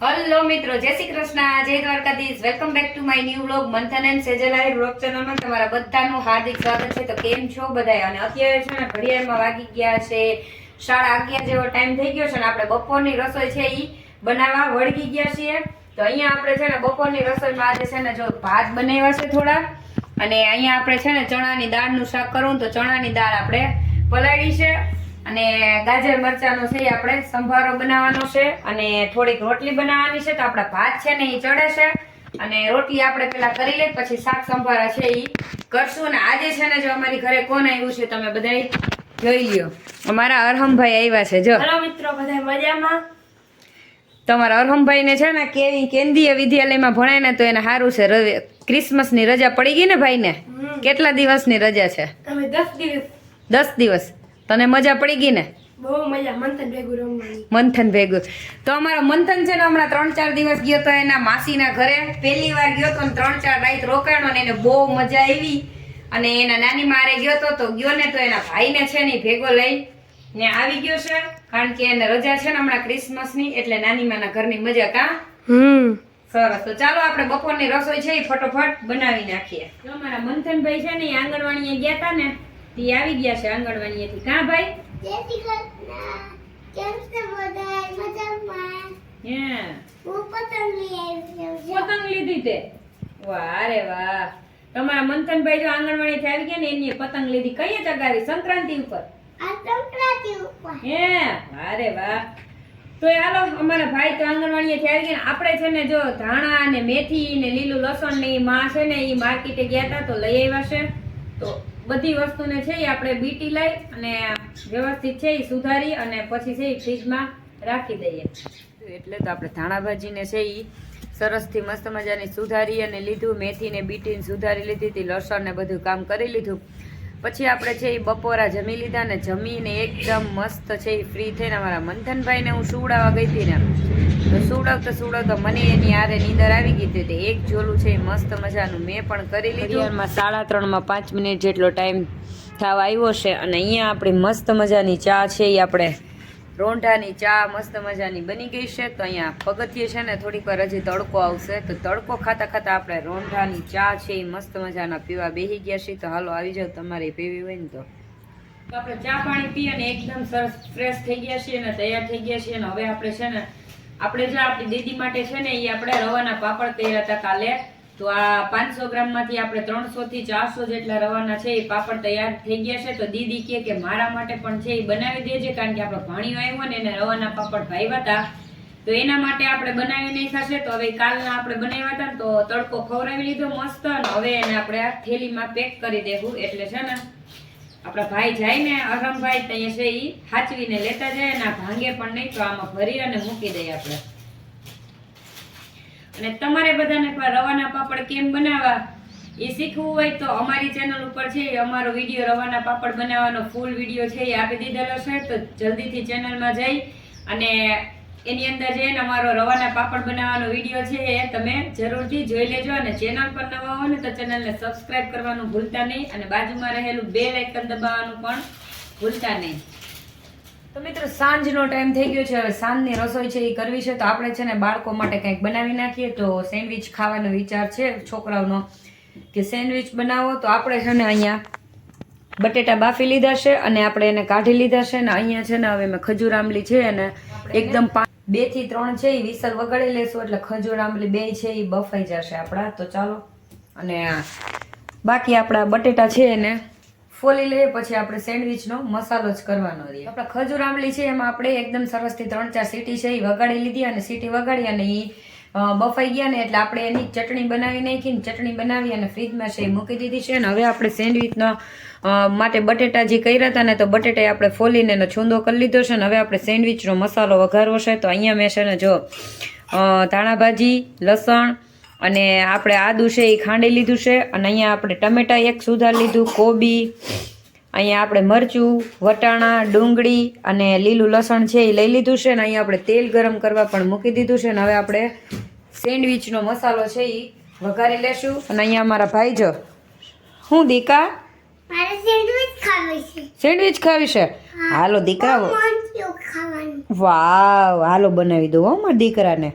Hello મિત્રો, જય શ્રી કૃષ્ણ, જય Dwarkadhish. Welcome back to my new vlog મંથન એન્ડ સેજલાઈ વ્લોગ ચેનલમાં તમારા બધાનું હાર્દિક સ્વાગત છે. તો કેમ છો બધા? અને અત્યારે છે ને ઘડિયાળમાં વાગી ગયા છે 11:30 જેવો ટાઈમ થઈ ગયો છે ને આપણે બપોરની રસોઈ છે ઈ બનાવવા વળગી ગયા છીએ. તો અહીંયા આપણે છે ને બપોરની રસોઈમાં આજે છે ને જો ભાત બનાવ્યા છે થોડા, અને અહીંયા આપણે છે ને ચણાની દાળનું શાક કરવું, તો ચણાની દાળ આપણે પલાળી છે, અને ગાજર મરચાંનો છે આપણે સંભારો બનાવવાનો છે, અને થોડીક રોટલી બનાવવાની છે. તો આપણા ભાત છે ને એ ચડે છે, અને રોટલી આપણે પેલા કરી લઈ, પછી શાક સંભારા છે એ કરશું. અને આજે છે ને જો અમારી ઘરે કોણ આવ્યું છે તમે બધા જોઈ લ્યો. અમારા અરહમભાઈ આવ્યા છે. જો હેલો મિત્રો, બધા મજામાં? તમારા અરહમભાઈ ને છે ને કેન્દ્રીય વિદ્યાલયમાં ભણાય ને તો એને સારું છે. ક્રિસમસ ની રજા પડી ગઈ ને ભાઈ ને? કેટલા દિવસની રજા છે? અમે 10 દિવસ. 10 દિવસ. તને મજા પડી ગઈ ને? બહુ મજા. મંથન ભેગું રમવાની. મંથન ભેગું. તો અમારો મંથન છે ને હમણાં 3-4 દિવસ ગયો તો એના માસીના ઘરે, પહેલી વાર ગયો તો 3-4 રાત રોકાણો ને એને બહુ મજા આવી. અને એના નાની મારે ગયો તો ગયો ને તો એના ભાઈને છે ને ભેગો લઈ ને આવી ગયો છે, કારણ કે એને રજા છે ને હમણાં ક્રિસમસ ની, એટલે નાની માના ઘરની મજા. કા સરસ. તો ચાલો આપણે બપોરની રસોઈ છે એ ફટોફટ બનાવી નાખીએ. જો અમારા મંથનભાઈ છે ને એ આંગણવાડીએ ગયા હતા ને, તે આવી ગયા છે આંગણવાડીએથી. કા ભાઈ? પતંગ લીધી તે? વાહ રે વાહ. તમારા મંથનભાઈ જો આંગણવાડીથી આવી ગયા ને એની પતંગ લીધી. કઈ ચગાવી? સંક્રાંતિ ઉપર? હે, વાહ રે વાહ. તો હાલો, અમારા ભાઈ તો આંગણવાડીએથી આવી ગયા. આપણે છે ને જો ધાણા ને મેથી ને લીલું લસણ ને માં છે ને એ માર્કેટે ગયા હતા તો લઈ આવ્યા છે. તો બધી વસ્તુને છે એ આપણે બીટી લઈ અને વ્યવસ્થિત છે એ સુધારી અને પછી છે એ ફ્રીજમાં રાખી દઈએ. એટલે તો આપણે ધાણા ભાજીને છે એ સરસથી મસ્ત મજાની સુધારી અને લીધું, મેથીને બીટીને સુધારી લીધી હતી, લસણ ને બધું કામ કરી લીધું. પછી આપણે છે એ બપોરા જમી લીધા ને જમીને એકદમ મસ્ત છે એ ફ્રી થઈને અમારા મંથનભાઈને હું સુવડાવવા ગઈ હતી ને, તો સુવડાવતા મને એની આરે નીંદર આવી ગઈ હતી. એક ઝોલું છે એ મસ્ત મજાનું મેં પણ કરી લીધું. 3:30 5 મિનિટ જેટલો ટાઈમ થવા આવ્યો છે, અને અહીંયા આપણી મસ્ત મજાની ચા છે એ આપણે રોંઢાની ચા મસ્ત મજાની બની ગઈ છે. તો અહીંયા પગથિયે છે ને થોડીક વાર હજી તડકો આવશે, તો તડકો ખાતા ખાતા આપણે રોંઢાની ચા છે એ મસ્ત મજાના પીવા બેસી ગયા છીએ. તો હાલો આવી જાવ, તમારે પીવી હોય ને તો આપણે ચા પાણી પી અને એકદમ સરસ ફ્રેશ થઈ ગયા છીએ અને તૈયાર થઈ ગયા છીએ. અને હવે આપણે છે ને આપણે જે આપણી દીદી માટે છે ને એ આપણે રવાના પાપડ કર્યા હતા કાલે. તો આ 500 ગ્રામમાંથી આપણે 300 થી 400 જેટલા રવાના છે એ પાપડ તૈયાર થઈ ગયા છે. તો દીદી કહે કે મારા માટે પણ છે એ બનાવી દેજે, કારણ કે આપણો ભાણિયો આવ્યો ને એને રવાના પાપડ ભાવ્યા હતા, તો એના માટે આપણે બનાવી નહીં થશે. તો હવે કાલના આપણે બનાવ્યા હતા તો તડકો ખવડાવી લીધો મસ્ત, અને હવે એને આપણે આ થેલીમાં પેક કરી દેવું. એટલે છે ને આપણા ભાઈ જાય ને અરહમભાઈ ત્યાં છે એ હાચવીને લેતા જાય, અને ભાંગે પણ નહીં, તો આમાં ભરી અને મૂકી દઈએ આપણે. અને તમારે બધાને રવાના પાપડ કેમ બનાવવા એ શીખવું હોય તો અમારી ચેનલ ઉપર છે અમારો વિડીયો રવાના પાપડ બનાવવાનો ફૂલ વિડીયો છે એ આપી દીધેલો છે. તો જલ્દીથી ચેનલમાં જઈ અને એની અંદર જઈને અમારો રવાના પાપડ બનાવવાનો વિડીયો છે એ તમે જરૂરથી જોઈ લેજો. અને ચેનલ પર નવા હોય ને તો ચેનલને સબસ્ક્રાઇબ કરવાનું ભૂલતા નહીં, અને બાજુમાં રહેલું બેલ આઇકન દબાવવાનું પણ ભૂલતા નહીં. તો મિત્રો સાંજનો ટાઈમ થઈ ગયો છે, હવે સાંજની રસોઈ છે એ કરવી છે. તો આપણે છે ને બાળકો માટે કંઈક બનાવી નાખીએ. તો સેન્ડવિચ ખાવાનો વિચાર છે છોકરાઓનો કે સેન્ડવિચ બનાવો. તો આપણે છે ને અહીંયા બટેટા બાફી લીધા છે અને આપણે એને કાઢી લીધા છે. ને અહીંયા છે ને હવે મેં ખજૂર આંબલી છે અને એકદમ 2 થી 3 છે એ વિસલ વગાડી લેશું, એટલે ખજૂર આંબલી 2 છે એ બફાઈ જશે આપણા. તો ચાલો, અને બાકી આપણા બટેટા છે એને ફોલી લઈએ, પછી આપણે સેન્ડવિચનો મસાલો જ કરવાનો રહે. આપણે ખજૂર આંબલી છે એમાં આપણે એકદમ સરસથી 3-4 સીટી છે એ વગાડી લીધી, અને સીટી વગાડી અને એ બફાઈ ગયા ને એટલે આપણે એની ચટણી બનાવી નાખીને ચટણી બનાવી અને ફ્રીજમાં છે એ મૂકી દીધી છે. અને હવે આપણે સેન્ડવિચનો માટે બટેટા જે કર્યા હતા ને, તો બટેટા આપણે ફોલીને એનો છૂંદો કરી લીધો છે. અને હવે આપણે સેન્ડવિચનો મસાલો વઘારવો છે. તો અહીંયા મેં છે ને જો ધાણા ભાજી, લસણ અને આપણે આદુ છે એ ખાંડી લીધું છે, અને અહીંયા આપણે ટમેટા એક સુધાર લીધું, કોબી, અહીંયા આપણે મરચું, વટાણા, ડુંગળી અને લીલું લસણ છે એ લઈ લીધું છે. અને અહીંયા આપણે તેલ ગરમ કરવા પણ મૂકી દીધું છે. અને હવે આપણે સેન્ડવિચનો મસાલો છે એ વઘારી લેશું. અને અહીંયા અમારા ભાઈ જો હું દીકા સેન્ડવિચ ખાવી છે. હાલો દીકરા, વાહ હાલો બનાવી દો હો મારા દીકરાને.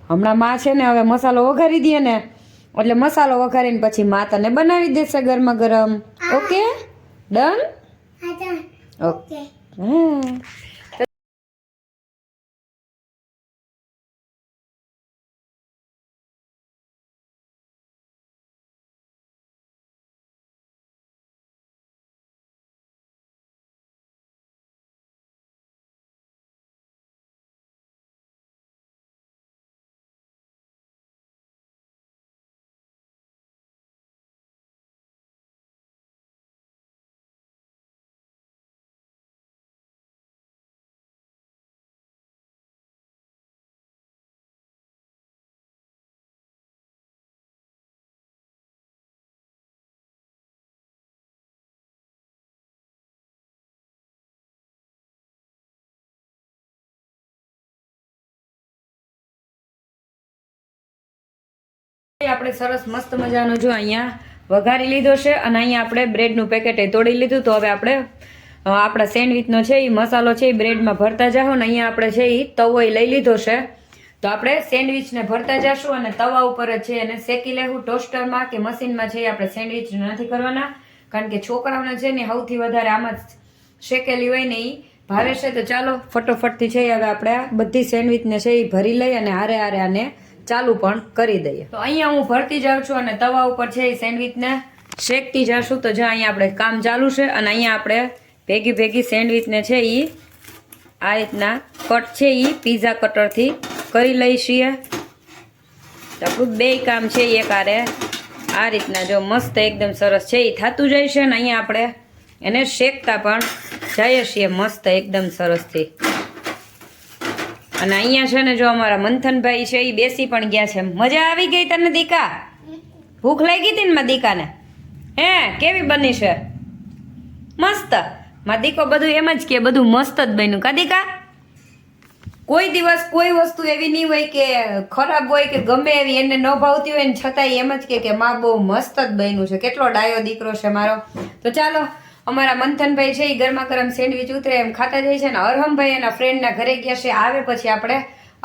હમણાં માં છે ને હવે મસાલો વઘારી દે ને એટલે મસાલો વઘારીને પછી માં તને બનાવી દેશે ગરમા ગરમ. Okay done? ઓકે હા. આપણે સરસ મસ્ત મજાનો જો અહીંયા વઘારી લીધો છે અને અહીંયા આપણે બ્રેડનું પેકેટ તોડી લીધું. તો હવે આપણે આપણા સેન્ડવિચનો છે એ મસાલો છે એ બ્રેડમાં ભરતા જાઓ ને અહીંયા આપણે છે એ તવો લઈ લીધો છે. તો આપણે સેન્ડવિચને ભરતા જશું અને તવા ઉપર જ છે એને શેકી લેવું. ટોસ્ટરમાં કે મશીનમાં છે આપણે સેન્ડવિચ નથી કરવાના, કારણ કે છોકરાઓને છે ને સૌથી વધારે આમાં શેકેલી હોય ને એ ભાવે છે. તો ચાલો ફટોફટથી છે હવે આપણે આ બધી સેન્ડવિચને છે એ ભરી લઈ અને હારે હારે આને ચાલુ પણ કરી દઈએ. તો અહીંયા હું ભરતી જાઉં છું અને તવા ઉપર છે એ સેન્ડવિચને શેકતી જાશું. તો જ્યાં અહીંયા આપણે કામ ચાલુ છે અને અહીંયા આપણે ભેગી ભેગી સેન્ડવિચને છે એ આ રીતના કટ છે એ પીઝા કટરથી કરી લઈ છીએ. તો આપણું બે કામ છે એક આરે આ રીતના જો મસ્ત એકદમ સરસ છે એ થતું જાય છે ને અહીંયા આપણે એને શેકતા પણ જઈએ છીએ મસ્ત એકદમ સરસથી. અને અહીંયા છે ને જો અમારા મંથનભાઈ છે એ બેસી પણ ગયા છે. મજા આવી ગઈ તને દીકા? ભૂખ લાગી હતી ને માં દીકાને? હે કેવી બની છે? મસ્ત. માં દીકો બધું એમ જ કે બધું મસ્ત જ બન્યું કા દીકા? કોઈ દિવસ કોઈ વસ્તુ એવી નહીં હોય કે ખરાબ હોય કે ગમે એવી એને ન ભાવતી હોય ને છતાંય એમ જ કે માં બહુ મસ્ત જ બન્યું છે. કેટલો ડાયો દીકરો છે મારો. તો ચાલો અમારા મંથનભાઈ છે એ ગરમા ગરમ સેન્ડવિચ ઉતરે એમ ખાતા જાય છે ને અરહમભાઈ એના ફ્રેન્ડના ઘરે ગયા છે. આવે પછી આપણે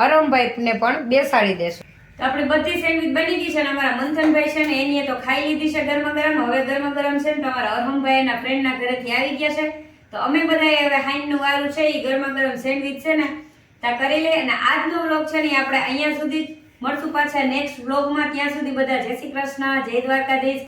અરહમભાઈને પણ બેસાડી દેશું. તો આપણે બધી સેન્ડવિચ બની ગઈ છે ને અમારા મંથનભાઈ છે ને એની તો ખાઈ લીધી છે ગરમા ગરમ. હવે ગરમા ગરમ છે ને તમારા અરહમભાઈ એના ફ્રેન્ડના ઘરેથી આવી ગયા છે. તો અમે બધા હવે હાઈનનું વારું છે એ ગરમા ગરમ સેન્ડવિચ છે ને ત્યાં કરી લઈએ. અને આજનો વ્લોગ છે ને આપણે અહીંયા સુધી મળશું પાછા નેક્સ્ટ વ્લોગમાં. ત્યાં સુધી બધા જય શ્રી કૃષ્ણ, જય દ્વારકાધીશ.